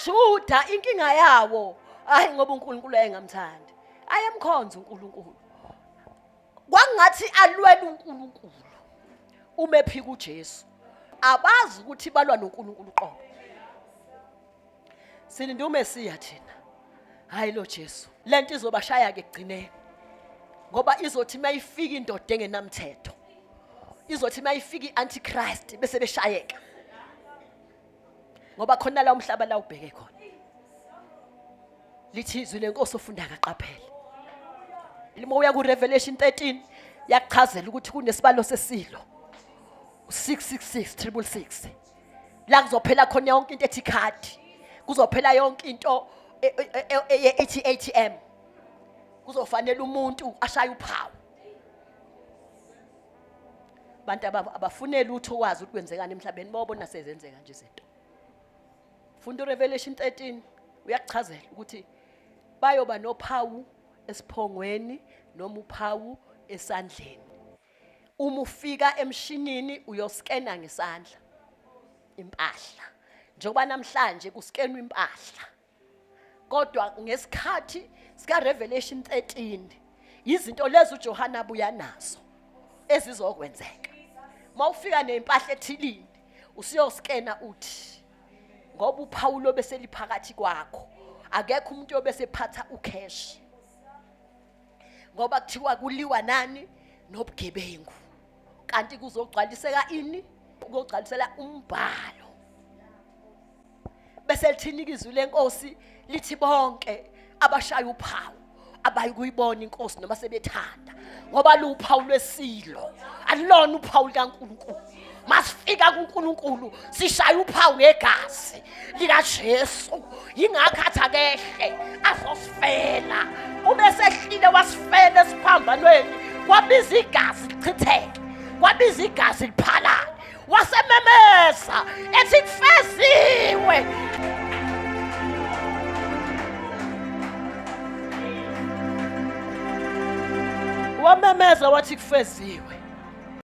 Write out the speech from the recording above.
amaJuda inkinga yawo hayi ngoba uNkulunkulu ayengamthandi ayemkhonza uNkulunkulu kwangathi alwela uNkulunkulu umephika uJesu abazi ukuthi balwa noNkulunkulu qobo silinde uMesiya thina hayi lo Jesu lento izobashaya ke egcineni ngoba izothi mayifika indoda engenamthetho izothi mayifika iAntichrist bese beshayeka ngoba khona la umhlaba la ubheke khona lithi izwi lenkosi ofunda kaqaphele limo uya ku Revelation 13 yakuchazela ukuthi kunesibalo sesilo 666 la kuzophela khona yonke into ethi card kuzophela yonke into ethi ATM kuzofanele umuntu ashaya uphawu bantu abafunela utho wazi ukuthi kwenzekani emhlabeni bawubona sezenzeka nje izinto funda Revelation 13 uyakuchazela ukuthi bayoba nophawu esiphongweni noma uphawu esandleni uma ufika emshinini uyoskena ngesandla impahla njengoba namhlanje kuskenwa impahla kodwa ngesikhathi sika Revelation 13 izinto lezi uJohana abuya nazo ezizokwenzeka mawufika nempahla ethilini usiyoskena uthi ngoba uPaulo bese liphakathi kwakho akekho umuntu obese phatha ucash ngoba kuthiwa kuliwa nani nobugebengu kanti kuzogcwaliseka ini ukugcwalisela umbhalo bese lithini izwi lenkosi lithi bonke abashaya uphawu abayikuyibona inkosi noma sebethanda ngoba lu uphawu lwesilo alilona uphawu likaNkulunkulu masifika kuNkulunkulu sishaya uphawu ngegazi lika Jesu ingakho akehle azosifela ubese ehlile wasifela esiphambanweni kwabiza igazi lichitheke kwabiza igazi liphalale wasememeza ethi kufeziwe wamemeza wathi kufeziwe